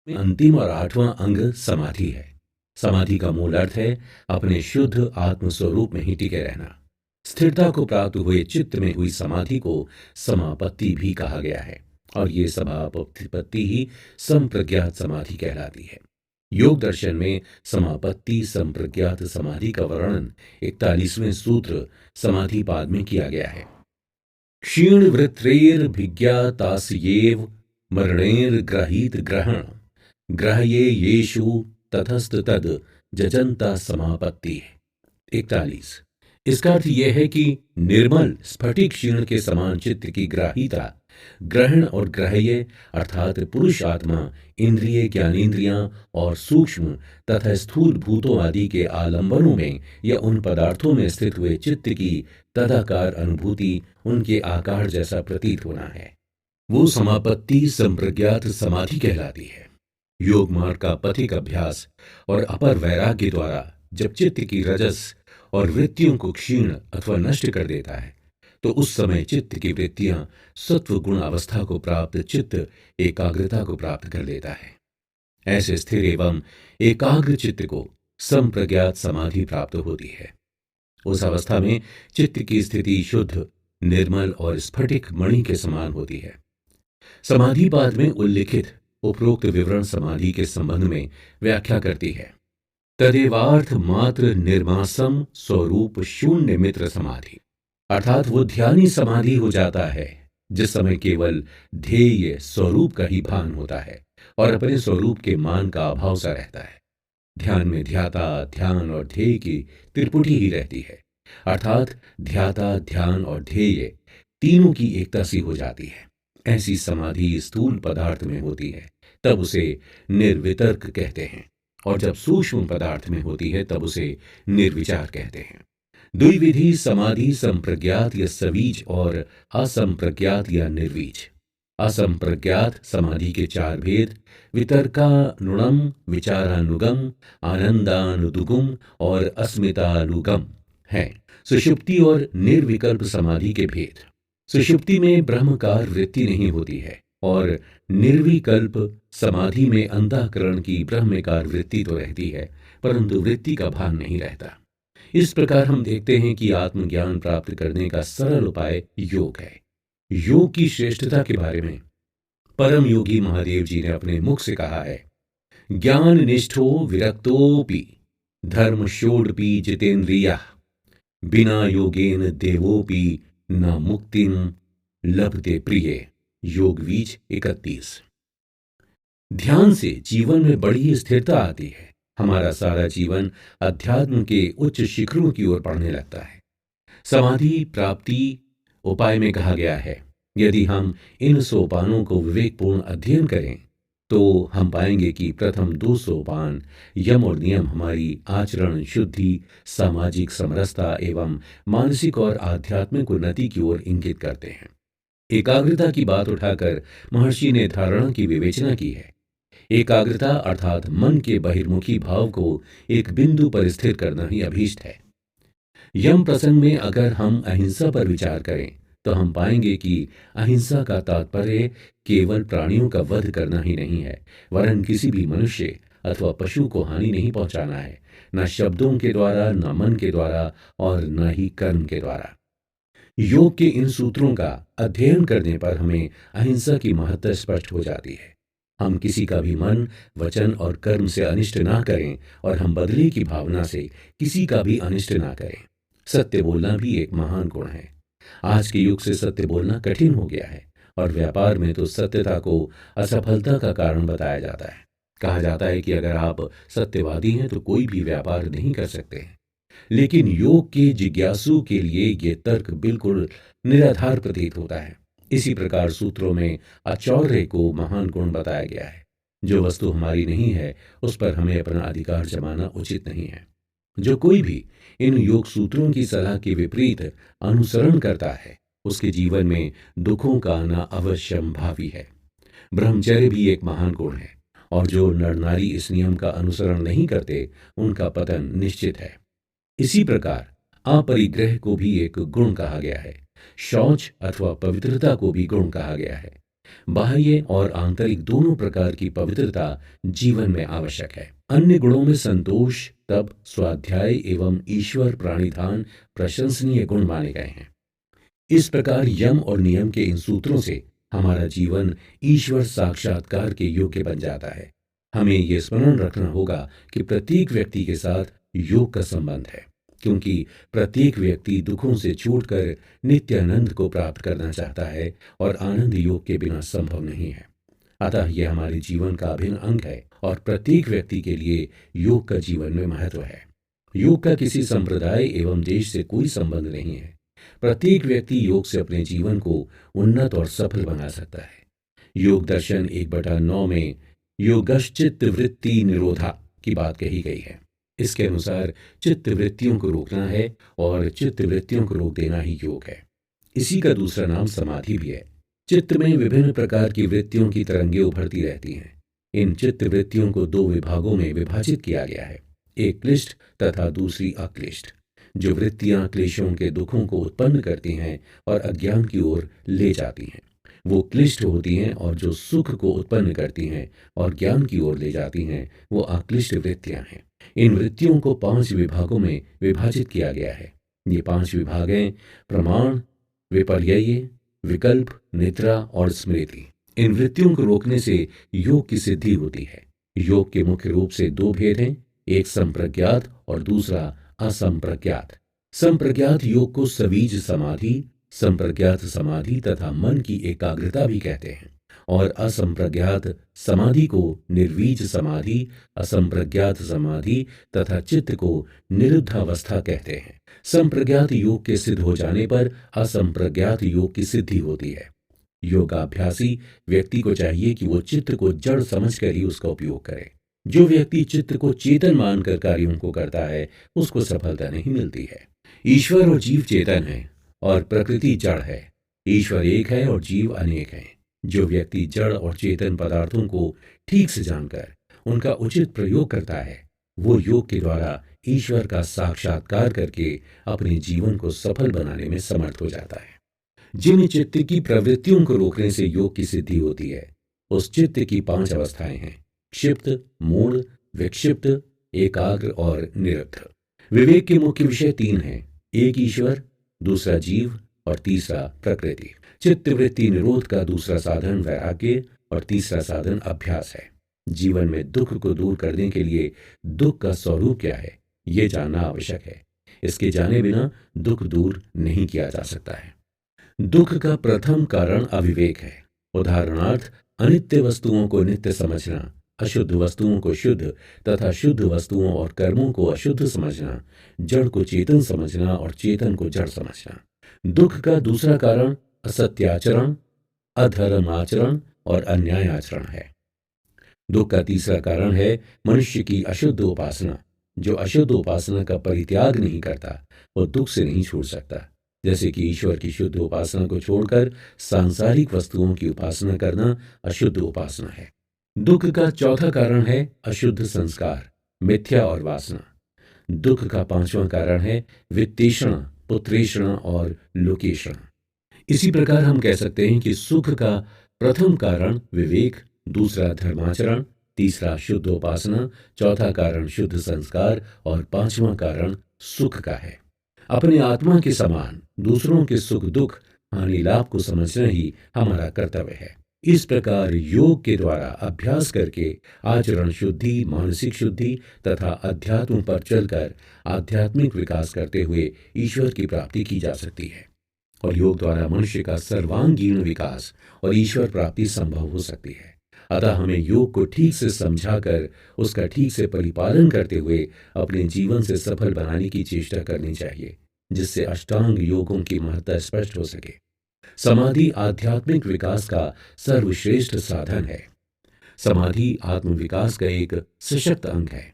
अंतिम और आठवां अंग समाधि है। समाधि का मूल अर्थ है अपने शुद्ध आत्म स्वरूप में ही टिके रहना। स्थिरता को प्राप्त हुए चित्त में हुई समाधि को समापत्ति भी कहा गया है, और ये समापत्ति ही संप्रज्ञात समाधि कहलाती है। योग दर्शन में समापत्ति संप्रज्ञात समाधि का वर्णन 41वें सूत्र समाधि पाद में किया गया है। क्षीण वृत्रेर्भिज्ञातास्येव मरणेर्ग्रहीत ग्रहण ग्राह्ये येषु ततस्त तद जजंता समापत्ति। 41। इसका अर्थ यह है कि निर्मल स्फटिक क्षीण के समान चित्त की ग्राहीता, ग्रहण और ग्राह्य अर्थात पुरुष आत्मा, इंद्रिय ज्ञानेन्द्रियां और सूक्ष्म तथा स्थूल भूतों आदि के आलंबनों में या उन पदार्थों में स्थित हुए चित्त की तदाकार अनुभूति उनके आकार जैसा प्रतीत होना है, वो समापत्ति संप्रज्ञात समाधि कहलाती है। योग मार्ग का पथिक अभ्यास और अपर वैराग्य द्वारा जब चित्त की रजस और वृत्तियों को क्षीण अथवा नष्ट कर देता है, तो उस समय चित्त की वृत्तियां सत्व गुण अवस्था को प्राप्त चित्त एकाग्रता को प्राप्त कर लेता है। ऐसे स्थिर एवं एकाग्र चित्त को संप्रज्ञात समाधि प्राप्त होती है। उस अवस्था में चित्त की स्थिति शुद्ध, निर्मल और स्फटिक मणि के समान होती है। समाधि पाद में उल्लिखित उपरोक्त विवरण समाधि के संबंध में व्याख्या करती है। तदेवार्थ मात्र निर्मासम स्वरूप शून्य मित्र समाधि, अर्थात वो ध्यानी समाधि हो जाता है जिस समय केवल ध्येय स्वरूप का ही भान होता है और अपने स्वरूप के मान का अभाव सा रहता है। ध्यान में ध्याता, ध्यान और ध्येय की त्रिपुटी ही रहती है, अर्थात ध्याता, ध्यान और ध्येय तीनों की एकता सी हो जाती है। ऐसी समाधि स्थूल पदार्थ में होती है तब उसे निर्वितर्क कहते हैं, और जब सूक्ष्म पदार्थ में होती है तब उसे निर्विचार कहते हैं। द्विविधि समाधि संप्रज्ञात या सवीज और असंप्रज्ञात या निर्वीज। असंप्रज्ञात समाधि के चार भेद वितर्कानुगम, विचारानुगम, आनंदानुदुगम और अस्मितानुगम हैं। सुषुप्ति और निर्विकल्प समाधि के भेद। सुषुप्ति में ब्रह्मकार वृत्ति नहीं होती है और निर्विकल्प समाधि में अंतःकरण की ब्रह्मकार वृत्ति तो रहती है, परंतु वृत्ति का भान नहीं रहता। इस प्रकार हम देखते हैं कि आत्मज्ञान प्राप्त करने का सरल उपाय योग है। योग की श्रेष्ठता के बारे में परम योगी महादेव जी ने अपने मुख से कहा है, ज्ञान निष्ठो विरक्तोपि धर्म षोडपि जितेन्द्रिया बिना योगेन देवोपि न मुक्तिम लभते प्रिय। योग बीज 31। ध्यान से जीवन में बड़ी स्थिरता आती है। हमारा सारा जीवन अध्यात्म के उच्च शिखरों की ओर बढ़ने लगता है। समाधि प्राप्ति उपाय में कहा गया है, यदि हम इन सोपानों को विवेकपूर्ण अध्ययन करें तो हम पाएंगे कि प्रथम 2 सोपान यम और नियम हमारी आचरण शुद्धि, सामाजिक समरसता एवं मानसिक और आध्यात्मिक उन्नति की ओर इंगित करते हैं। एकाग्रता की बात उठाकर महर्षि ने धारणा की विवेचना की है। एकाग्रता अर्थात मन के बहिर्मुखी भाव को एक बिंदु पर स्थिर करना ही अभीष्ट है। यम प्रसंग में अगर हम अहिंसा पर विचार करें तो हम पाएंगे कि अहिंसा का तात्पर्य केवल प्राणियों का वध करना ही नहीं है, वरन किसी भी मनुष्य अथवा पशु को हानि नहीं पहुंचाना है, न शब्दों के द्वारा, न मन के द्वारा और न ही कर्म के द्वारा। योग के इन सूत्रों का अध्ययन करने पर हमें अहिंसा की महत्ता स्पष्ट हो जाती है। हम किसी का भी मन, वचन और कर्म से अनिष्ट ना करें और हम बदले की भावना से किसी का भी अनिष्ट ना करें। सत्य बोलना भी एक महान गुण है। आज के युग से सत्य बोलना कठिन हो गया है और व्यापार में तो सत्यता को असफलता का कारण बताया जाता है। कहा जाता है कि अगर आप सत्यवादी हैं तो कोई भी व्यापार नहीं कर सकते हैं, लेकिन योग के जिज्ञासु के लिए ये तर्क बिल्कुल निराधार प्रतीत होता है। इसी प्रकार सूत्रों में आचौर्य को महान गुण बताया गया है। जो वस्तु हमारी नहीं है उस पर हमें अपना अधिकार जमाना उचित नहीं है। जो कोई भी इन योग सूत्रों की सलाह के विपरीत अनुसरण करता है उसके जीवन में दुखों का आना अवश्यंभावी है। ब्रह्मचर्य भी एक महान गुण है और जो नर नारी इस नियम का अनुसरण नहीं करते उनका पतन निश्चित है। इसी प्रकार अपरिग्रह को भी एक गुण कहा गया है। शौच अथवा पवित्रता को भी गुण कहा गया है। बाह्य और आंतरिक दोनों प्रकार की पवित्रता जीवन में आवश्यक है। अन्य गुणों में संतोष, तप, स्वाध्याय एवं ईश्वर प्राणिधान प्रशंसनीय गुण माने गए हैं। इस प्रकार यम और नियम के इन सूत्रों से हमारा जीवन ईश्वर साक्षात्कार के योग्य बन जाता है। हमें यह स्मरण रखना होगा कि प्रत्येक व्यक्ति के साथ योग का संबंध है, क्योंकि प्रत्येक व्यक्ति दुखों से छूटकर नित्य आनंद को प्राप्त करना चाहता है और आनंद योग के बिना संभव नहीं है। अतः यह हमारे जीवन का अभिन्न अंग है और प्रत्येक व्यक्ति के लिए योग का जीवन में महत्व है। योग का किसी संप्रदाय एवं देश से कोई संबंध नहीं है। प्रत्येक व्यक्ति योग से अपने जीवन को उन्नत और सफल बना सकता है। योग दर्शन 1/9 में योगश्चित्त वृत्ति निरोधा की बात कही गई है। इसके अनुसार चित्त वृत्तियों को रोकना है और चित्त वृत्तियों को रोक देना ही योग है। इसी का दूसरा नाम समाधि भी है। चित्त में विभिन्न प्रकार की वृत्तियों की तरंगें उभरती रहती हैं। इन चित्त वृत्तियों को 2 विभागों में विभाजित किया गया है, एक क्लिष्ट तथा दूसरी अक्लिष्ट। जो वृत्तियां क्लेशों के दुखों को उत्पन्न करती हैं और अज्ञान की ओर ले जाती हैं, वो क्लिष्ट होती हैं, और जो सुख को उत्पन्न करती हैं और ज्ञान की ओर ले जाती हैं, वो अक्लिष्ट वृत्तियां हैं। इन वृत्तियों को 5 विभागों में विभाजित किया गया है। ये 5 विभाग हैं: प्रमाण, विपर्यय, विकल्प, निद्रा और स्मृति। इन वृत्तियों को रोकने से योग की सिद्धि होती है। योग के मुख्य रूप से 2 भेद हैं, एक संप्रज्ञात और दूसरा असंप्रज्ञात। संप्रज्ञात योग को सवीज समाधि, संप्रज्ञात समाधि तथा मन की एकाग्रता भी कहते हैं, और असंप्रज्ञात समाधि को निर्वीज समाधि, असंप्रज्ञात समाधि तथा चित्त को निरुद्धावस्था कहते हैं। संप्रज्ञात योग के सिद्ध हो जाने पर असंप्रज्ञात योग की सिद्धि होती है। योगाभ्यासी व्यक्ति को चाहिए कि वो चित्त को जड़ समझकर ही उसका उपयोग करे। जो व्यक्ति चित्त को चेतन मानकर कार्यों को करता है, उसको सफलता नहीं मिलती है। ईश्वर और जीव चेतन है और प्रकृति जड़ है। ईश्वर एक है और जीव अनेक हैं। जो व्यक्ति जड़ और चेतन पदार्थों को ठीक से जानकर उनका उचित प्रयोग करता है, वो योग के द्वारा ईश्वर का साक्षात्कार करके अपने जीवन को सफल बनाने में समर्थ हो जाता है। जिन चित्त की प्रवृत्तियों को रोकने से योग की सिद्धि होती है, उस चित्त की 5 अवस्थाएं हैं: क्षिप्त, मूढ़, विक्षिप्त, एकाग्र और निरुद्ध। विवेक के मुख्य विषय 3 हैं: एक ईश्वर, दूसरा जीव और तीसरा प्रकृति। चित्तवृत्ति निरोध का दूसरा साधन वैराग्य और तीसरा साधन अभ्यास है। जीवन में दुख को दूर करने के लिए दुख का स्वरूप क्या है, ये जानना आवश्यक है। इसके जाने बिना दुख दूर नहीं किया जा सकता है। दुख का प्रथम कारण अविवेक है। उदाहरणार्थ, अनित्य वस्तुओं को नित्य समझना, अशुद्ध वस्तुओं को शुद्ध तथा शुद्ध वस्तुओं और कर्मों को अशुद्ध समझना, जड़ को चेतन समझना और चेतन को जड़ समझना। दुख का दूसरा कारण असत्याचरण, अधर्माचरण और अन्याय आचरण है। दुख का तीसरा कारण है मनुष्य की अशुद्ध उपासना। जो अशुद्ध उपासना का परित्याग नहीं करता, वो दुख से नहीं छूट सकता। जैसे कि ईश्वर की शुद्ध उपासना को छोड़कर सांसारिक वस्तुओं की उपासना करना अशुद्ध उपासना है। दुख का चौथा कारण है अशुद्ध संस्कार, मिथ्या और वासना। दुख का 5वां कारण है वित्तेषणा, पुत्रेषणा और लोकेषणा। इसी प्रकार हम कह सकते हैं कि सुख का प्रथम कारण विवेक, दूसरा धर्माचरण, तीसरा शुद्ध उपासना, चौथा कारण शुद्ध संस्कार और 5वां कारण सुख का है। अपने आत्मा के समान दूसरों के सुख दुख हानि लाभ को समझना ही हमारा कर्तव्य है। इस प्रकार योग के द्वारा अभ्यास करके आचरण शुद्धि, मानसिक शुद्धि तथा अध्यात्म पर चलकर आध्यात्मिक विकास करते हुए ईश्वर की प्राप्ति की जा सकती है, और योग द्वारा मनुष्य का सर्वांगीण विकास और ईश्वर प्राप्ति संभव हो सकती है। अतः हमें योग को ठीक से समझाकर उसका ठीक से परिपालन करते हुए अपने जीवन से सफल बनाने की चेष्टा करनी चाहिए, जिससे अष्टांग योगों की महत्ता स्पष्ट हो सके। समाधि आध्यात्मिक विकास का सर्वश्रेष्ठ साधन है। समाधि आत्मविकास का एक सशक्त अंग है।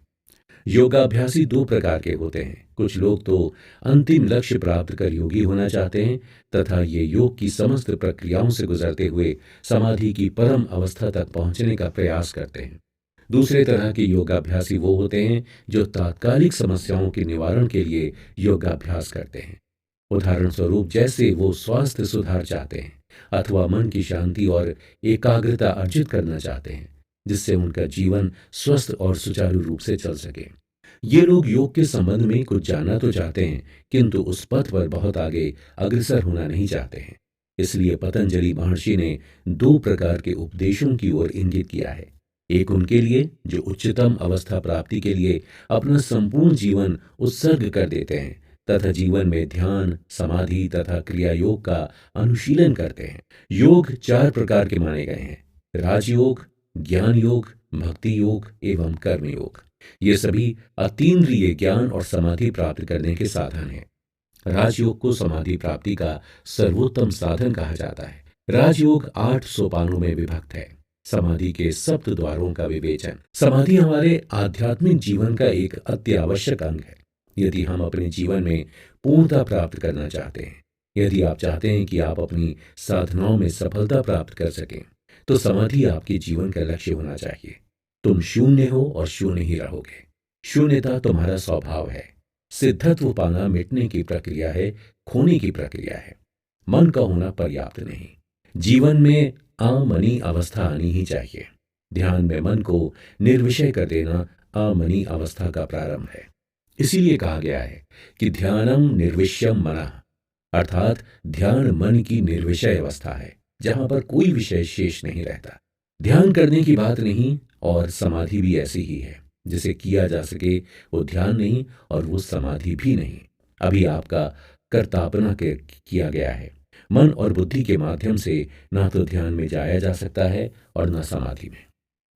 योगाभ्यासी 2 प्रकार के होते हैं। कुछ लोग तो अंतिम लक्ष्य प्राप्त कर योगी होना चाहते हैं तथा ये योग की समस्त प्रक्रियाओं से गुजरते हुए समाधि की परम अवस्था तक पहुंचने का प्रयास करते हैं। दूसरे तरह के योगाभ्यासी वो होते हैं जो तात्कालिक समस्याओं के निवारण के लिए योगाभ्यास करते हैं। उदाहरण स्वरूप, जैसे वो स्वास्थ्य सुधार चाहते हैं अथवा मन की शांति और एकाग्रता अर्जित करना चाहते हैं, जिससे उनका जीवन स्वस्थ और सुचारू रूप से चल सके। ये लोग योग के संबंध में कुछ जानना तो चाहते हैं, किंतु उस पथ पर बहुत आगे अग्रसर होना नहीं चाहते हैं। इसलिए पतंजलि महर्षि ने दो प्रकार के उपदेशों की ओर इंगित किया है। एक उनके लिए जो उच्चतम अवस्था प्राप्ति के लिए अपना संपूर्ण जीवन उत्सर्ग कर देते हैं तथा जीवन में ध्यान, समाधि तथा क्रिया योग का अनुशीलन करते हैं। योग चार प्रकार के माने गए हैं: राजयोग, ज्ञान योग, भक्ति योग एवं कर्म योग। ये सभी अतीन्द्रिय ज्ञान और समाधि प्राप्त करने के साधन हैं। राजयोग को समाधि प्राप्ति का सर्वोत्तम साधन कहा जाता है। राजयोग 8 सोपानों में विभक्त है। समाधि के सप्त द्वारों का विवेचन। समाधि हमारे आध्यात्मिक जीवन का एक अत्यावश्यक अंग है। यदि हम अपने जीवन में पूर्णता प्राप्त करना चाहते हैं, यदि आप चाहते हैं कि आप अपनी साधनाओं में सफलता प्राप्त कर सकें, तो समाधि आपके जीवन का लक्ष्य होना चाहिए। तुम शून्य हो और शून्य ही रहोगे। शून्यता तुम्हारा स्वभाव है। सिद्धत्व पाना मिटने की प्रक्रिया है, खोने की प्रक्रिया है। मन का होना पर्याप्त नहीं। जीवन में अमनी अवस्था आनी ही चाहिए। ध्यान में मन को निर्विषय कर देना अमनी अवस्था का प्रारंभ है। इसीलिए कहा गया है कि ध्यानम निर्विषयम मनः, अर्थात ध्यान मन की निर्विषय अवस्था है, जहां पर कोई विषय शेष नहीं रहता। ध्यान करने की बात नहीं, और समाधि भी ऐसी ही है। जिसे किया जा सके वो ध्यान नहीं और वो समाधि भी नहीं। अभी आपका कर्तापना किया गया है। मन और बुद्धि के माध्यम से ना तो ध्यान में जाया जा सकता है और न समाधि में।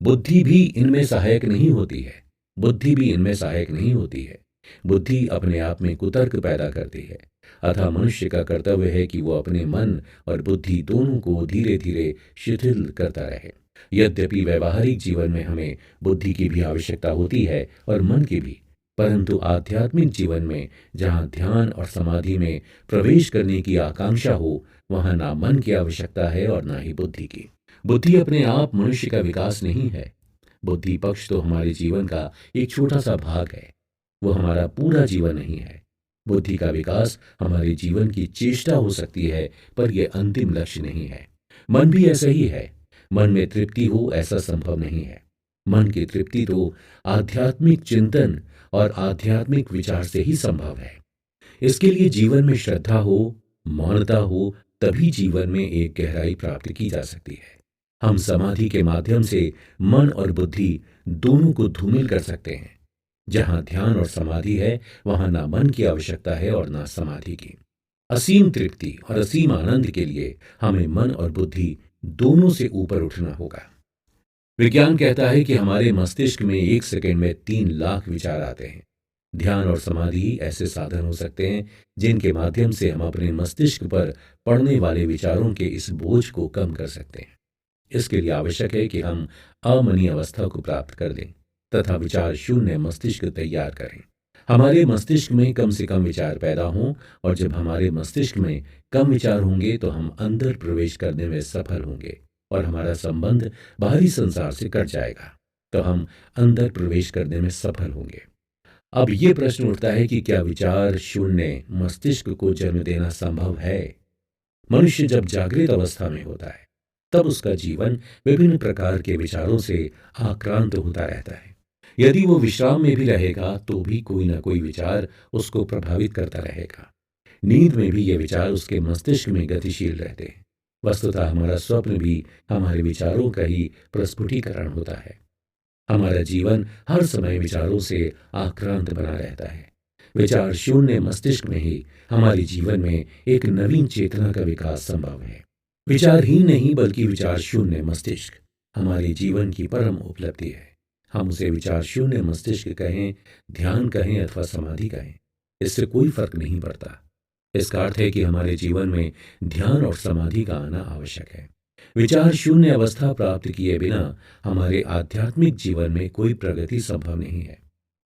बुद्धि भी इनमें सहायक नहीं होती है। बुद्धि भी इनमें सहायक नहीं होती है। बुद्धि अपने आप में कुतर्क पैदा करती है। अतः मनुष्य का कर्तव्य है कि वो अपने मन और बुद्धि दोनों को धीरे धीरे शिथिल करता रहे। यद्यपि व्यवहारिक जीवन में हमें बुद्धि की भी आवश्यकता होती है और मन की भी, परंतु आध्यात्मिक जीवन में जहाँ ध्यान और समाधि में प्रवेश करने की आकांक्षा हो, वहाँ ना मन की आवश्यकता है और ना ही बुद्धि की। बुद्धि अपने आप मनुष्य का विकास नहीं है। बुद्धि पक्ष तो हमारे जीवन का एक छोटा सा भाग है, वो हमारा पूरा जीवन नहीं है। बुद्धि का विकास हमारे जीवन की चेष्टा हो सकती है, पर यह अंतिम लक्ष्य नहीं है। मन भी ऐसा ही है। मन में तृप्ति हो ऐसा संभव नहीं है। मन की तृप्ति तो आध्यात्मिक चिंतन और आध्यात्मिक विचार से ही संभव है। इसके लिए जीवन में श्रद्धा हो, मौनता हो, तभी जीवन में एक गहराई प्राप्त की जा सकती है। हम समाधि के माध्यम से मन और बुद्धि दोनों को धूमिल कर सकते हैं। जहां ध्यान और समाधि है, वहां ना मन की आवश्यकता है और ना समाधि की। असीम तृप्ति और असीम आनंद के लिए हमें मन और बुद्धि दोनों से ऊपर उठना होगा। विज्ञान कहता है कि हमारे मस्तिष्क में 1 सेकंड में 3 लाख विचार आते हैं। ध्यान और समाधि ऐसे साधन हो सकते हैं जिनके माध्यम से हम अपने मस्तिष्क पर पड़ने वाले विचारों के इस बोझ को कम कर सकते हैं। इसके लिए आवश्यक है कि हम अमनी अवस्था को प्राप्त कर लें तथा विचार शून्य मस्तिष्क तैयार करें। हमारे मस्तिष्क में कम से कम विचार पैदा हों, और जब हमारे मस्तिष्क में कम विचार होंगे तो हम अंदर प्रवेश करने में सफल होंगे और हमारा संबंध बाहरी संसार से कट जाएगा, तो हम अंदर प्रवेश करने में सफल होंगे। अब ये प्रश्न उठता है कि क्या विचार शून्य मस्तिष्क को जन्म देना संभव है? मनुष्य जब जागृत अवस्था में होता है, तब उसका जीवन विभिन्न प्रकार के विचारों से आक्रांत होता रहता है। यदि वो विश्राम में भी रहेगा तो भी कोई ना कोई विचार उसको प्रभावित करता रहेगा। नींद में भी ये विचार उसके मस्तिष्क में गतिशील रहते हैं। वस्तुतः हमारा स्वप्न भी हमारे विचारों का ही प्रस्फुटीकरण होता है। हमारा जीवन हर समय विचारों से आक्रांत बना रहता है। विचार शून्य मस्तिष्क में ही हमारे जीवन में एक नवीन चेतना का विकास संभव है। विचार ही नहीं बल्कि विचार शून्य मस्तिष्क हमारे जीवन की परम उपलब्धि है। हम उसे विचार शून्य मस्तिष्क कहें, ध्यान कहें अथवा समाधि कहें, इससे कोई फर्क नहीं पड़ता। इसका अर्थ है कि हमारे जीवन में ध्यान और समाधि का आना आवश्यक है। विचार शून्य अवस्था प्राप्त किए बिना हमारे आध्यात्मिक जीवन में कोई प्रगति संभव नहीं है।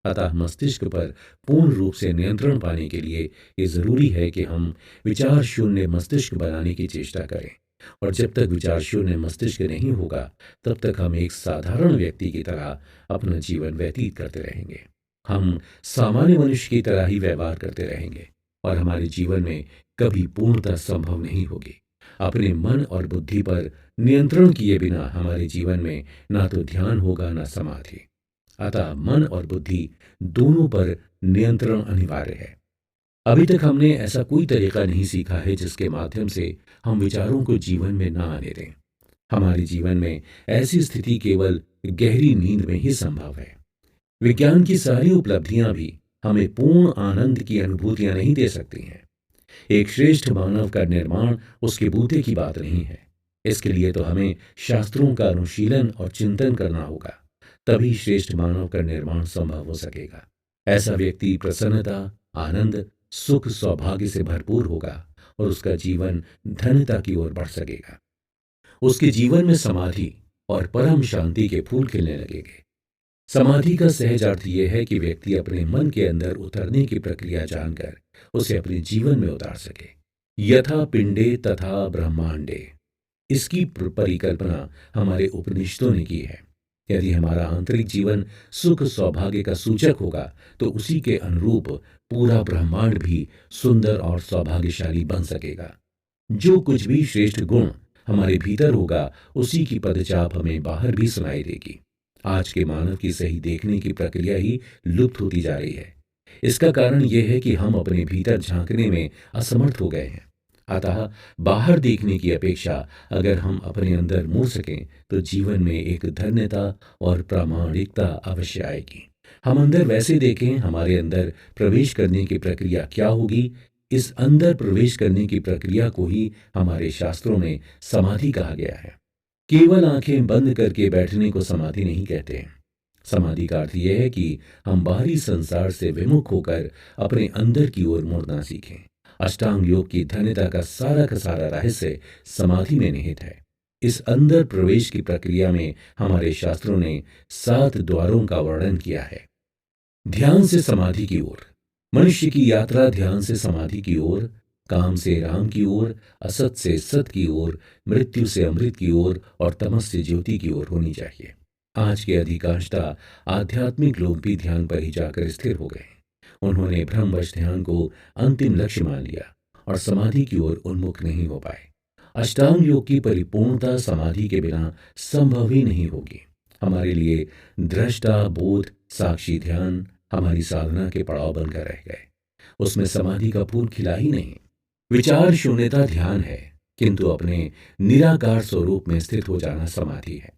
अतः मस्तिष्क पर पूर्ण रूप से नियंत्रण पाने के लिए ये जरूरी है कि हम विचार शून्य मस्तिष्क बनाने की चेष्टा करें, और जब तक विचार शून्य मस्तिष्क नहीं होगा तब तक हम एक साधारण व्यक्ति की तरह अपना जीवन व्यतीत करते रहेंगे। हम सामान्य मनुष्य की तरह ही व्यवहार करते रहेंगे और हमारे जीवन में कभी पूर्णता संभव नहीं होगी। अपने मन और बुद्धि पर नियंत्रण किए बिना हमारे जीवन में ना तो ध्यान होगा ना समाधि। अतः मन और बुद्धि दोनों पर नियंत्रण अनिवार्य है। अभी तक हमने ऐसा कोई तरीका नहीं सीखा है जिसके माध्यम से हम विचारों को जीवन में ना आने दें। हमारे जीवन में ऐसी स्थिति केवल गहरी नींद में ही संभव है। विज्ञान की सारी उपलब्धियां भी हमें पूर्ण आनंद की अनुभूतियां नहीं दे सकती हैं। एक श्रेष्ठ मानव का निर्माण उसके बूते की बात नहीं है। इसके लिए तो हमें शास्त्रों का अनुशीलन और चिंतन करना होगा, तभी श्रेष्ठ मानव का निर्माण संभव हो सकेगा। ऐसा व्यक्ति प्रसन्नता, आनंद, सुख, सौभाग्य से भरपूर होगा और उसका जीवन धन्यता की ओर बढ़ सकेगा। उसके जीवन में समाधि और परम शांति के फूल खिलने लगेंगे। समाधि का सहज अर्थ यह है कि व्यक्ति अपने मन के अंदर उतरने की प्रक्रिया जानकर उसे अपने जीवन में उतार सके। यथा पिंडे तथा ब्रह्मांडे, इसकी परिकल्पना हमारे उपनिषदों ने की है। यदि हमारा आंतरिक जीवन सुख सौभाग्य का सूचक होगा तो उसी के अनुरूप पूरा ब्रह्मांड भी सुंदर और सौभाग्यशाली बन सकेगा। जो कुछ भी श्रेष्ठ गुण हमारे भीतर होगा उसी की पदचाप हमें बाहर भी सुनाई देगी। आज के मानव की सही देखने की प्रक्रिया ही लुप्त होती जा रही है। इसका कारण यह है कि हम अपने भीतर झांकने में असमर्थ हो गए हैं। अतः बाहर देखने की अपेक्षा अगर हम अपने अंदर मुड़ सकें तो जीवन में एक धन्यता और प्रामाणिकता अवश्य आएगी। हम अंदर वैसे देखें, हमारे अंदर प्रवेश करने की प्रक्रिया क्या होगी। इस अंदर प्रवेश करने की प्रक्रिया को ही हमारे शास्त्रों में समाधि कहा गया है। केवल आंखें बंद करके बैठने को समाधि नहीं कहते हैं। समाधि का अर्थ यह है कि हम बाहरी संसार से विमुख होकर अपने अंदर की ओर मुड़ना सीखें। अष्टांग योग की धन्यता का सारा रहस्य समाधि में निहित है। इस अंदर प्रवेश की प्रक्रिया में हमारे शास्त्रों ने 7 द्वारों का वर्णन किया है। ध्यान से समाधि की ओर, मनुष्य की यात्रा ध्यान से समाधि की ओर, काम से राम की ओर, असत से सत की ओर, मृत्यु से अमृत की ओर और तमस से ज्योति की ओर होनी चाहिए। आज के अधिकांशतः आध्यात्मिक लोग भी ध्यान पर ही जाकर स्थिर हो गए। उन्होंने भ्रमवश ध्यान को अंतिम लक्ष्य मान लिया और समाधि की ओर उन्मुख नहीं हो पाए। अष्टांग योग की परिपूर्णता समाधि के बिना संभव ही नहीं होगी। हमारे लिए दृष्टा, बोध, साक्षी ध्यान हमारी साधना के पड़ाव बनकर रह गए। उसमें समाधि का फूल खिला ही नहीं। विचार शून्यता ध्यान है, किंतु अपने निराकार स्वरूप में स्थित हो जाना समाधि है।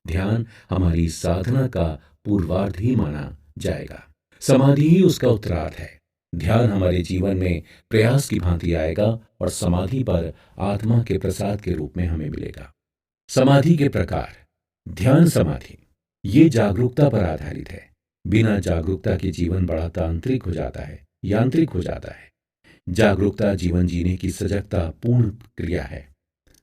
ध्यान हमारी साधना का पूर्वार्ध ही माना जाएगा। समाधि ही उसका उत्तरार्ध है। ध्यान हमारे जीवन में प्रयास की भांति आएगा और समाधि पर आत्मा के प्रसाद के रूप में हमें मिलेगा। समाधि के प्रकार। ध्यान समाधि ये जागरूकता पर आधारित है। बिना जागरूकता के जीवन बड़ा तांत्रिक हो जाता है, यांत्रिक हो जाता है। जागरूकता जीवन जीने की सजगता पूर्ण क्रिया है।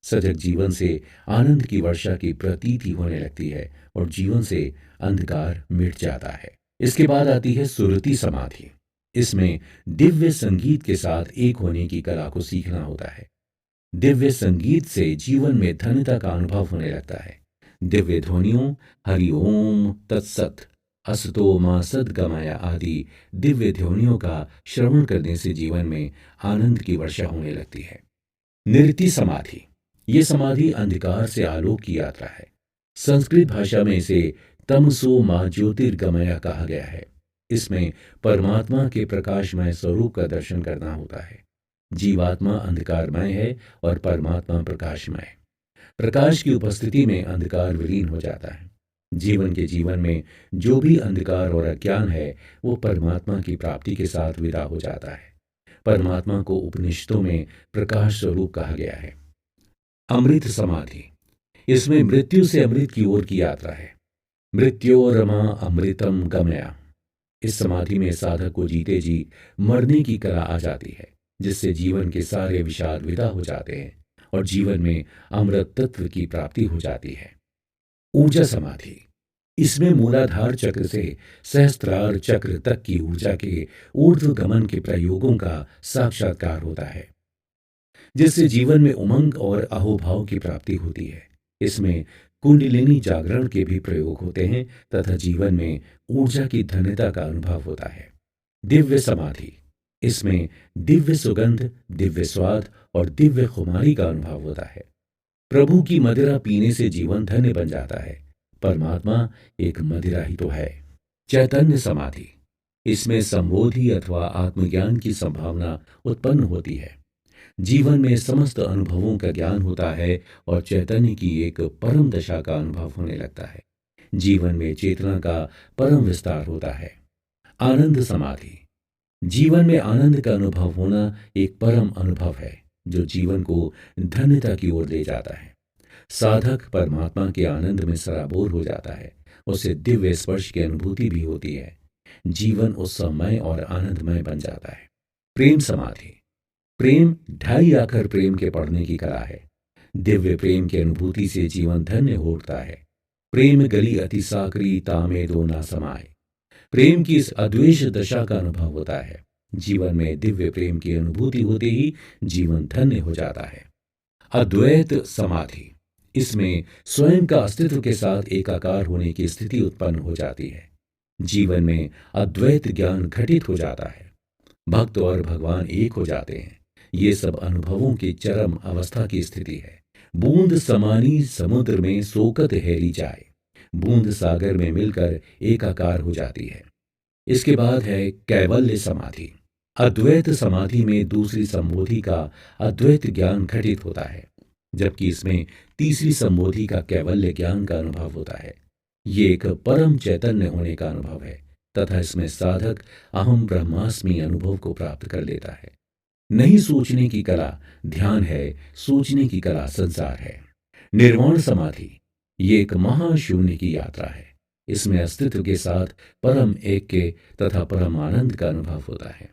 सजग जीवन से आनंद की वर्षा की प्रतीति होने लगती है और जीवन से अंधकार मिट जाता है। इसके बाद आती है सुरति समाधि। इसमें दिव्य संगीत के साथ एक होने की कला को सीखना होता है। दिव्य संगीत से जीवन में धन्यता का अनुभव होने लगता है। दिव्य ध्वनियों हरि ओम तत्सत, असतो मा सद्गमय आदि दिव्य ध्वनियों का श्रवण करने से जीवन में आनंद की वर्षा होने लगती है। निरति समाधि, ये समाधि अंधकार से आलोक की यात्रा है। संस्कृत भाषा में इसे तमसो मा ज्योतिर्गमय कहा गया है। इसमें परमात्मा के प्रकाशमय स्वरूप का दर्शन करना होता है। जीवात्मा अंधकारमय है और परमात्मा प्रकाशमय। प्रकाश की उपस्थिति में अंधकार विलीन हो जाता है। जीवन में जो भी अंधकार और अज्ञान है वो परमात्मा की प्राप्ति के साथ विदा हो जाता है। परमात्मा को उपनिषदों में प्रकाश स्वरूप कहा गया है। अमृत समाधि, इसमें मृत्यु से अमृत की ओर की यात्रा है। मृत्योरमा अमृतम गमया। इस समाधि में साधक को जीते जी मरने की कला आ जाती है, जिससे जीवन के सारे विषाद विदा हो जाते हैं और जीवन में अमृत तत्व की प्राप्ति हो जाती है। ऊर्जा समाधि, इसमें मूलाधार चक्र से सहस्त्रार चक्र तक की ऊर्जा के ऊर्ध्व गमन के प्रयोगों का साक्षात्कार होता है, जिससे जीवन में उमंग और अहोभाव की प्राप्ति होती है। इसमें कुंडलिनी जागरण के भी प्रयोग होते हैं तथा जीवन में ऊर्जा की धन्यता का अनुभव होता है। दिव्य समाधि, इसमें दिव्य सुगंध, दिव्य स्वाद और दिव्य खुमारी का अनुभव होता है। प्रभु की मदिरा पीने से जीवन धन्य बन जाता है। परमात्मा एक मदिरा ही तो है। चैतन्य समाधि, इसमें संबोधि अथवा आत्मज्ञान की संभावना उत्पन्न होती है। जीवन में समस्त अनुभवों का ज्ञान होता है और चैतन्य की एक परम दशा का अनुभव होने लगता है। जीवन में चेतना का परम विस्तार होता है। आनंद समाधि, जीवन में आनंद का अनुभव होना एक परम अनुभव है जो जीवन को धन्यता की ओर ले जाता है। साधक परमात्मा के आनंद में सराबोर हो जाता है। उसे दिव्य स्पर्श की अनुभूति भी होती है। जीवन उत्सवमय और आनंदमय बन जाता है। प्रेम समाधि, प्रेम ढाई आकर प्रेम के पढ़ने की कला है। दिव्य प्रेम की अनुभूति से जीवन धन्य हो उठता है। प्रेम गली अति साकरी तामे दो ना समाए, प्रेम की इस अद्वेष दशा का अनुभव होता है। जीवन में दिव्य प्रेम की अनुभूति होते ही जीवन धन्य हो जाता है। अद्वैत समाधि, इसमें स्वयं का अस्तित्व के साथ एकाकार होने की स्थिति उत्पन्न हो जाती है। जीवन में अद्वैत ज्ञान घटित हो जाता है। भक्त और भगवान एक हो जाते हैं। ये सब अनुभवों की चरम अवस्था की स्थिति है। बूंद समानी समुद्र में सोकत हेरी जाए, बूंद सागर में मिलकर एकाकार हो जाती है। इसके बाद है कैवल्य समाधि। अद्वैत समाधि में दूसरी संबोधि का अद्वैत ज्ञान घटित होता है, जबकि इसमें तीसरी संबोधि का कैवल्य ज्ञान का अनुभव होता है। ये एक परम चैतन्य होने का अनुभव है तथा इसमें साधक अहम ब्रह्मास्मि अनुभव को प्राप्त कर लेता है। नहीं सोचने की कला ध्यान है, सोचने की कला संसार है। निर्वाण समाधि, ये एक महाशून्य की यात्रा है। इसमें अस्तित्व के साथ परम ऐक्य तथा परम आनंद का अनुभव होता है।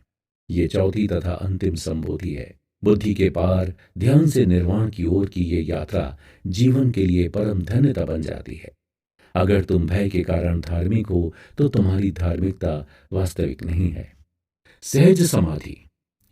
ये चौथी तथा अंतिम संबोधि है। बुद्धि के पार ध्यान से निर्वाण की ओर की ये यात्रा जीवन के लिए परम धन्यता बन जाती है। अगर तुम भय के कारण धार्मिक हो तो तुम्हारी धार्मिकता वास्तविक नहीं है। सहज समाधि,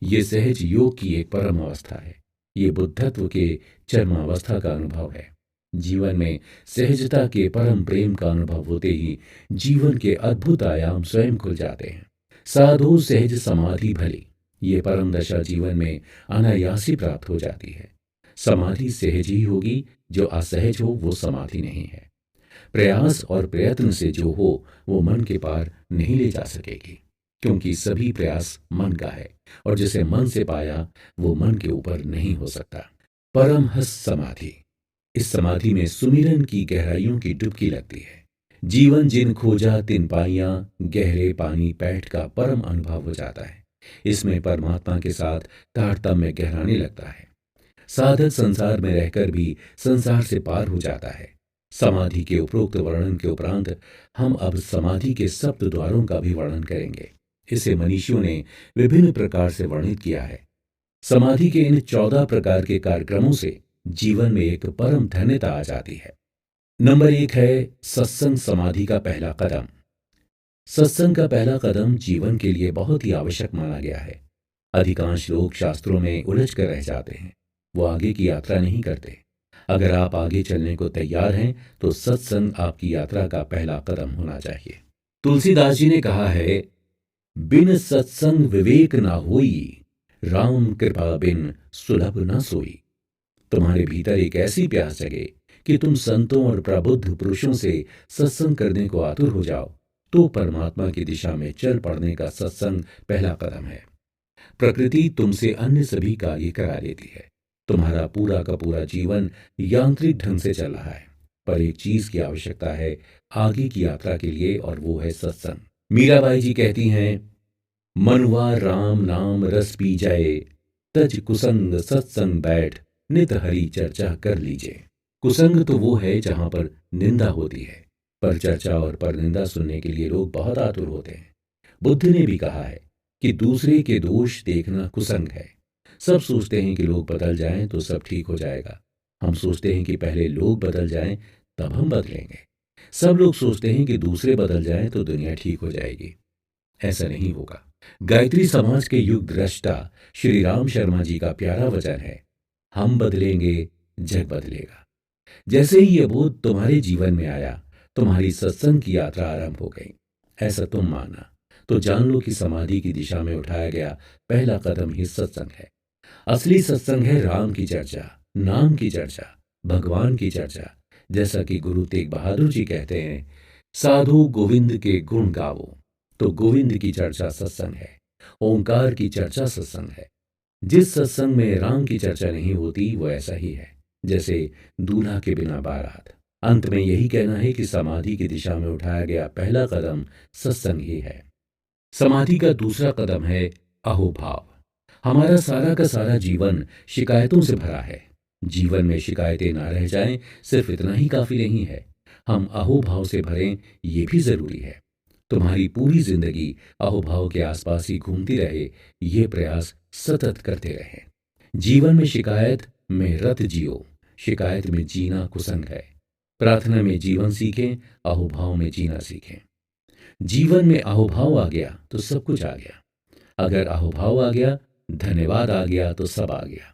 ये सहज योग की एक परम अवस्था है। ये बुद्धत्व के चरमावस्था का अनुभव है। जीवन में सहजता के परम प्रेम का अनुभव होते ही जीवन के अद्भुत आयाम स्वयं खुल जाते हैं। साधु सहज समाधि भली, ये परम दशा जीवन में अनायासी प्राप्त हो जाती है। समाधि सहज ही होगी, जो असहज हो वो समाधि नहीं है। प्रयास और प्रयत्न से जो हो वो मन के पार नहीं ले जा सकेगी, क्योंकि सभी प्रयास मन का है और जिसे मन से पाया वो मन के ऊपर नहीं हो सकता। परमहंस समाधि, इस समाधि में सुमिरन की गहराइयों की डुबकी लगती है। जीवन जिन खोजा तिन पाइयां, गहरे पानी पैठ का परम अनुभव हो जाता है। इसमें परमात्मा के साथ तारतम्य गहराने लगता है। साधक संसार में रहकर भी संसार से पार हो जाता है। समाधि के उपरोक्त वर्णन के उपरांत हम अब समाधि के सप्त द्वारों का भी वर्णन करेंगे। इसे मनीषियों ने विभिन्न प्रकार से वर्णित किया है। समाधि के इन 14 प्रकार के कार्यक्रमों से जीवन में एक परम धन्यता आ जाती है। नंबर 1 है सत्संग समाधि का पहला कदम। सत्संग का पहला कदम जीवन के लिए बहुत ही आवश्यक माना गया है। अधिकांश लोग शास्त्रों में उलझ कर रह जाते हैं, वो आगे की यात्रा नहीं करते। अगर आप आगे चलने को तैयार हैं तो सत्संग आपकी यात्रा का पहला कदम होना चाहिए। तुलसीदास जी ने कहा है, बिन सत्संग विवेक ना होई, राम कृपा बिन सुलभ न सोई। तुम्हारे भीतर एक ऐसी प्यास जगे कि तुम संतों और प्रबुद्ध पुरुषों से सत्संग करने को आतुर हो जाओ, तो परमात्मा की दिशा में चल पड़ने का सत्संग पहला कदम है। प्रकृति तुमसे अन्य सभी कार्य करा लेती है। तुम्हारा पूरा का पूरा जीवन यांत्रिक ढंग से चल रहा है, पर एक चीज की आवश्यकता है आगे की यात्रा के लिए, और वो है सत्संग। मीराबाई जी कहती हैं, मनुआ राम नाम रस पी जाए, तज कुसंग सत्संग बैठ, नित हरि चर्चा कर लीजिए। कुसंग तो वो है जहां पर निंदा होती है, पर चर्चा और पर निंदा सुनने के लिए लोग बहुत आतुर होते हैं। बुद्ध ने भी कहा है कि दूसरे के दोष देखना कुसंग है। सब सोचते हैं कि लोग बदल जाएं तो सब ठीक हो जाएगा। हम सोचते हैं कि पहले लोग बदल जाएं तब हम बदलेंगे। सब लोग सोचते हैं कि दूसरे बदल जाएं तो दुनिया ठीक हो जाएगी। ऐसा नहीं होगा। गायत्री समाज के युग दृष्टा श्री राम शर्मा जी का प्यारा वचन है, हम बदलेंगे जग बदलेगा। जैसे ही यह बोध तुम्हारे जीवन में आया, तुम्हारी सत्संग की यात्रा आरंभ हो गई। ऐसा तुम मानना, तो जान लो कि समाधि की दिशा में उठाया गया पहला कदम ही सत्संग है। असली सत्संग है राम की चर्चा, नाम की चर्चा, भगवान की चर्चा। जैसा कि गुरु तेग बहादुर जी कहते हैं, साधु गोविंद के गुण गावो। तो गोविंद की चर्चा सत्संग है, ओंकार की चर्चा सत्संग है। जिस सत्संग में राम की चर्चा नहीं होती वो ऐसा ही है जैसे दूल्हा के बिना बारात। अंत में यही कहना है कि समाधि की दिशा में उठाया गया पहला कदम सत्संग ही है। समाधि का दूसरा कदम है अहोभाव। हमारा सारा का सारा जीवन शिकायतों से भरा है। जीवन में शिकायतें ना रह जाएं, सिर्फ इतना ही काफी नहीं है, हम अहोभाव से भरें ये भी जरूरी है। तुम्हारी पूरी जिंदगी अहोभाव के आसपास ही घूमती रहे, ये प्रयास सतत करते रहे। जीवन में शिकायत में रत जियो, शिकायत में जीना कुसंग है। प्रार्थना में जीवन सीखें, अहोभाव में जीना सीखें। जीवन में अहोभाव आ गया तो सब कुछ आ गया। अगर अहोभाव आ गया, धन्यवाद आ गया तो सब आ गया।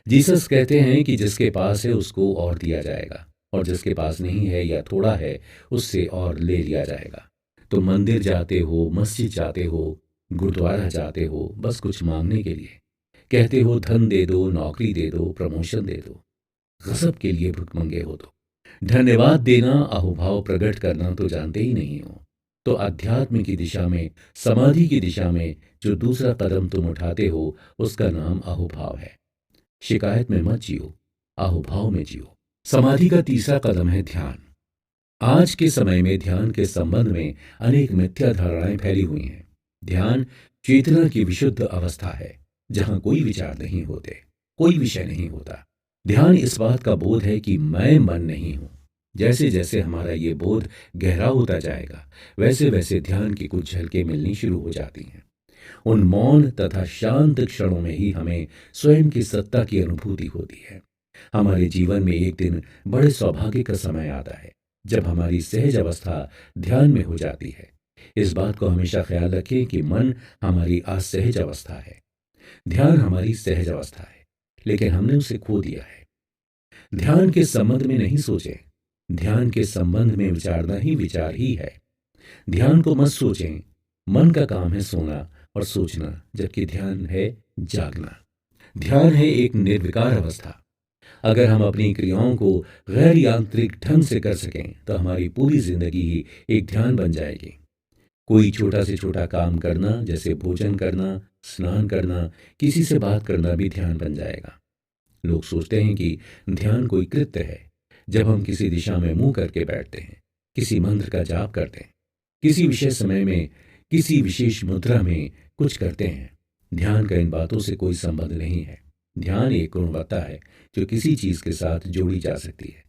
जीसस कहते हैं कि जिसके पास है उसको और दिया जाएगा, और जिसके पास नहीं है या थोड़ा है उससे और ले लिया जाएगा। तो मंदिर जाते हो, मस्जिद जाते हो, गुरुद्वारा जाते हो बस कुछ मांगने के लिए। कहते हो धन दे दो, नौकरी दे दो, प्रमोशन दे दो, गजब के लिए भुखमंगे हो तो। धन्यवाद देना, अहोभाव प्रकट करना तो जानते ही नहीं हो। तो अध्यात्म की दिशा में, समाधि की दिशा में जो दूसरा कदम तुम उठाते हो उसका नाम अहोभाव है। शिकायत में मत जियो, अहोभाव में जियो। समाधि का तीसरा कदम है ध्यान। आज के समय में ध्यान के संबंध में अनेक मिथ्या धारणाएं फैली हुई हैं। ध्यान चेतना की विशुद्ध अवस्था है जहां कोई विचार नहीं होते, कोई विषय नहीं होता। ध्यान इस बात का बोध है कि मैं मन नहीं हूं। जैसे जैसे हमारा ये बोध गहरा होता जाएगा वैसे वैसे ध्यान की कुछ झलकें मिलनी शुरू हो जाती हैं। उन मौन तथा शांत क्षणों में ही हमें स्वयं की सत्ता की अनुभूति होती है। हमारे जीवन में एक दिन बड़े सौभाग्य का समय आता है जब हमारी सहज अवस्था ध्यान में हो जाती है। इस बात को हमेशा ख्याल रखें कि मन हमारी असहज अवस्था है, ध्यान हमारी सहज अवस्था है, लेकिन हमने उसे खो दिया है। ध्यान के संबंध में नहीं सोचें, ध्यान के संबंध में विचारना ही विचार ही है। ध्यान को मत सोचें, मन का काम है सोना और सोचना, जबकि ध्यान है जागना। ध्यान है एक निर्विकार अवस्था। अगर हम अपनी क्रियाओं को गैर यांत्रिक ढंग से कर सकें तो हमारी पूरी जिंदगी ही एक ध्यान बन जाएगी। कोई छोटा से छोटा काम करना, जैसे भोजन करना, स्नान करना, किसी से बात करना भी ध्यान बन जाएगा। लोग सोचते हैं कि ध्यान कोई कृत्य है। जब हम किसी दिशा में मुंह करके बैठते हैं, किसी मंत्र का जाप करते हैं, किसी विशेष समय में किसी विशेष मुद्रा में कुछ करते हैं, ध्यान का इन बातों से कोई संबंध नहीं है। ध्यान एक गुणवत्ता है जो किसी चीज के साथ जोड़ी जा सकती है।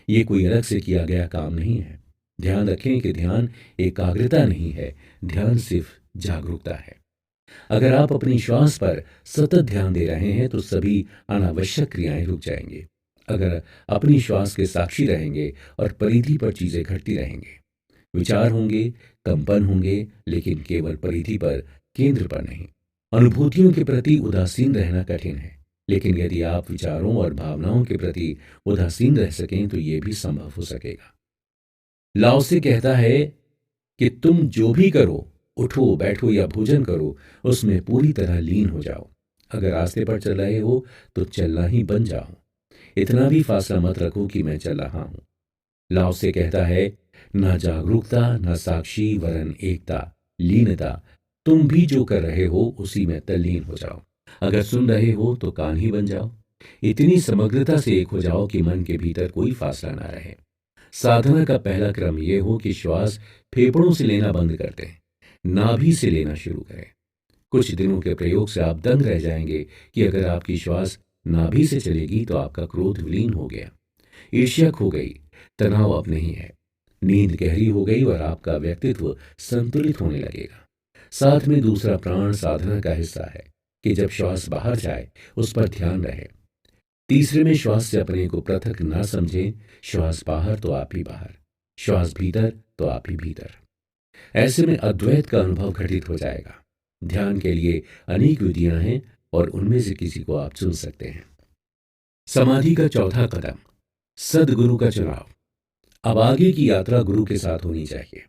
ये कोई अलग से किया गया काम नहीं है। ध्यान रखें कि ध्यान एकाग्रता नहीं है, ध्यान सिर्फ जागरूकता है। अगर आप अपनी श्वास पर सतत ध्यान दे रहे हैं तो सभी अनावश्यक क्रियाएं रुक जाएंगे। अगर अपनी श्वास के साक्षी रहेंगे और परिधि पर चीजें घटती रहेंगे, विचार होंगे, कंपन होंगे, लेकिन केवल परिधि पर, केंद्र पर नहीं। अनुभूतियों के प्रति उदासीन रहना कठिन है, लेकिन यदि आप विचारों और भावनाओं के प्रति उदासीन रह सकें तो यह भी संभव हो सकेगा। लाओ से कहता है कि तुम जो भी करो, उठो, बैठो या भोजन करो, उसमें पूरी तरह लीन हो जाओ। अगर रास्ते पर चल रहे हो तो चलना ही बन जाओ। इतना भी फासला मत रखो कि मैं चल रहा हूं। लाओ से कहता है, ना जागरूकता, ना साक्षी, वरन एकता, लीनता। तुम भी जो कर रहे हो उसी में तल्लीन हो जाओ। अगर सुन रहे हो तो कान ही बन जाओ। इतनी समग्रता से एक हो जाओ कि मन के भीतर कोई फासला ना रहे। साधना का पहला क्रम यह हो कि श्वास फेफड़ों से लेना बंद कर दें, नाभि से लेना शुरू करें। कुछ दिनों के प्रयोग से आप दंग रह जाएंगे कि अगर आपकी श्वास नाभि से चलेगी तो आपका क्रोध विलीन हो गया, ईर्ष्या खो गई, तनाव अब नहीं है, नींद गहरी हो गई और आपका व्यक्तित्व संतुलित होने लगेगा। साथ में दूसरा प्राण साधना का हिस्सा है कि जब श्वास बाहर जाए उस पर ध्यान रहे। तीसरे में श्वास से अपने को पृथक ना समझें। श्वास बाहर तो आप ही बाहर, श्वास भीतर तो आप ही भीतर। ऐसे में अद्वैत का अनुभव घटित हो जाएगा। ध्यान के लिए अनेक विधियां हैं और उनमें से किसी को आप चुन सकते हैं। समाधि का चौथा कदम, सद्गुरु का चुनाव। अब आगे की यात्रा गुरु के साथ होनी चाहिए।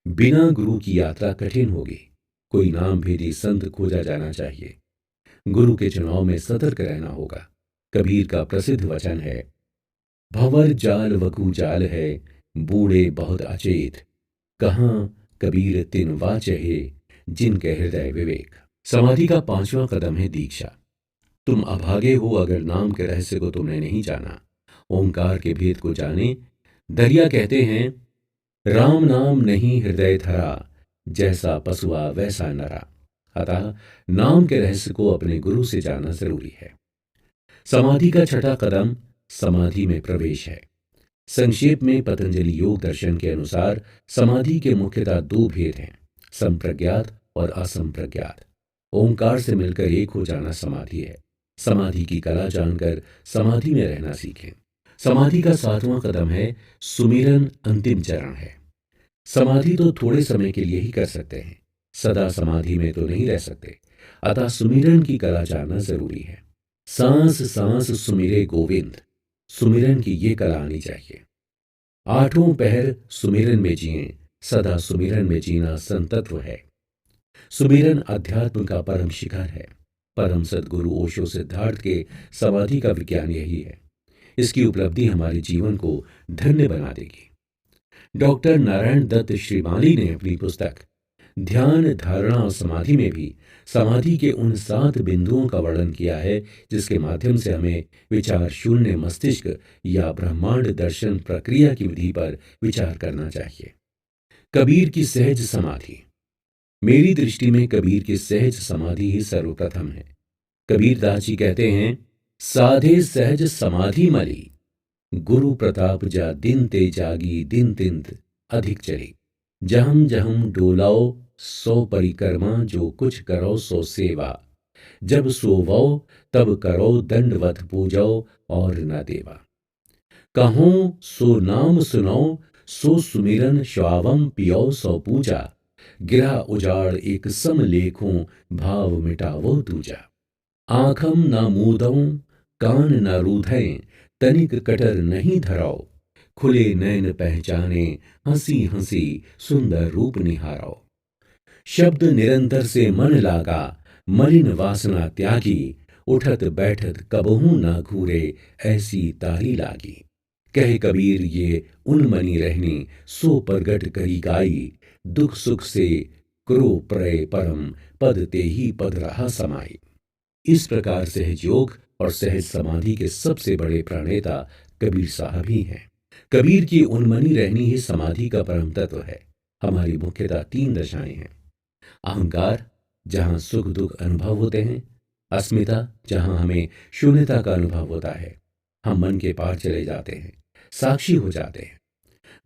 बिना गुरु की यात्रा कठिन होगी। कोई नाम भेदी संत खोजा जाना चाहिए। गुरु के चुनाव में सतर्क रहना होगा। कबीर का प्रसिद्ध वचन है, भंवर जाल वकू जाल है, बूढ़े बहुत अचेत, कहाँ कबीर तिन वाचहे, जिनके हृदय विवेक। समाधि का पांचवा कदम है दीक्षा। तुम अभागे हो अगर नाम के रहस्य को तुमने नहीं जाना। ओंकार के भेद को जाने। दरिया कहते हैं, राम नाम नहीं हृदय धरा, जैसा पशुआ वैसा नरा। अतः नाम के रहस्य को अपने गुरु से जानना जरूरी है। समाधि का छठा कदम समाधि में प्रवेश है। संक्षेप में पतंजलि योग दर्शन के अनुसार समाधि के मुख्यतः दो भेद हैं, संप्रज्ञात और असंप्रज्ञात। ओंकार से मिलकर एक हो जाना समाधि है। समाधि की कला जानकर समाधि में रहना सीखें। समाधि का सातवां कदम है सुमिरन, अंतिम चरण है। समाधि तो थोड़े समय के लिए ही कर सकते हैं, सदा समाधि में तो नहीं रह सकते। अतः सुमिरन की कला जानना जरूरी है। सांस सांस सुमिरे गोविंद, सुमिरन की ये कला आनी चाहिए। आठों पहर सुमिरन में जिए, सदा सुमिरन में जीना संतत्व है। सुमिरन अध्यात्म का परम शिखर है। परम सद्गुरु ओशो सिद्धार्थ के समाधि का विज्ञान यही है। इसकी उपलब्धि हमारे जीवन को धन्य बना देगी। डॉक्टर नारायण दत्त श्रीमाली ने अपनी पुस्तक ध्यान, धारणा और समाधि में भी समाधि के उन 7 बिंदुओं का वर्णन किया है, जिसके माध्यम से हमें विचार शून्य मस्तिष्क या ब्रह्मांड दर्शन प्रक्रिया की विधि पर विचार करना चाहिए। कबीर की सहज समाधि। मेरी दृष्टि में कबीर की सहज समाधि ही सर्वप्रथम है। कबीरदास जी कहते हैं, साधे सहज समाधि मली, गुरु प्रताप जा दिन ते जागी, दिन तिंत अधिक चली। जहम जहम डोलाओ सो परिक्रमा, जो कुछ करो सो सेवा। जब सोवो तब करो दंडवत पूजो, और न देवा। कहो सो नाम सुनो, सो सुमिरन श्वावम पियो सो पूजा। गिरा उजाड़ एक सम लेखों, भाव मिटावो दूजा। आंखम न मूदो कान न रूधें, तनिक कटर नहीं धराओ। खुले नैन पहचाने, हंसी हंसी सुंदर रूप निहारो। शब्द निरंतर से मन लागा, मलिन वासना त्यागी। उठत बैठत कबहू न घूरे, ऐसी तारी लागी। कहे कबीर ये उन्मनी रहनी, सो प्रगट करी गाई। दुख सुख से क्रो प्रय परम, पद ते ही पद रहा समाई। इस प्रकार सहज योग और सहज समाधि के सबसे बड़े प्रणेता कबीर साहब ही हैं। कबीर की उन्मनी रहनी ही समाधि का परम तत्व है। हमारी मुख्यतः 3 दशाएं हैं। अहंकार, जहां सुख दुख अनुभव होते हैं। अस्मिता, जहां हमें शून्यता का अनुभव होता है, हम मन के पार चले जाते हैं, साक्षी हो जाते हैं।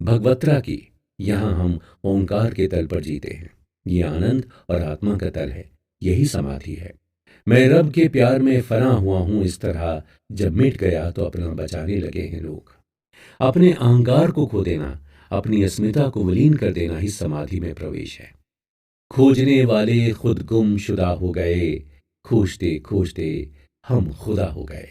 भगवत्रा की, यहां हम ओंकार के तल पर जीते हैं। ये आनंद और आत्मा का तल है, यही समाधि है। मैं रब के प्यार में फना हुआ हूं इस तरह, जब मिट गया तो अपना बचाने लगे हैं लोग। अपने अहंकार को खो देना, अपनी अस्मिता को विलीन कर देना ही समाधि में प्रवेश है। खोजने वाले खुद गुमशुदा हो गए, खोजते खोजते हम खुदा हो गए।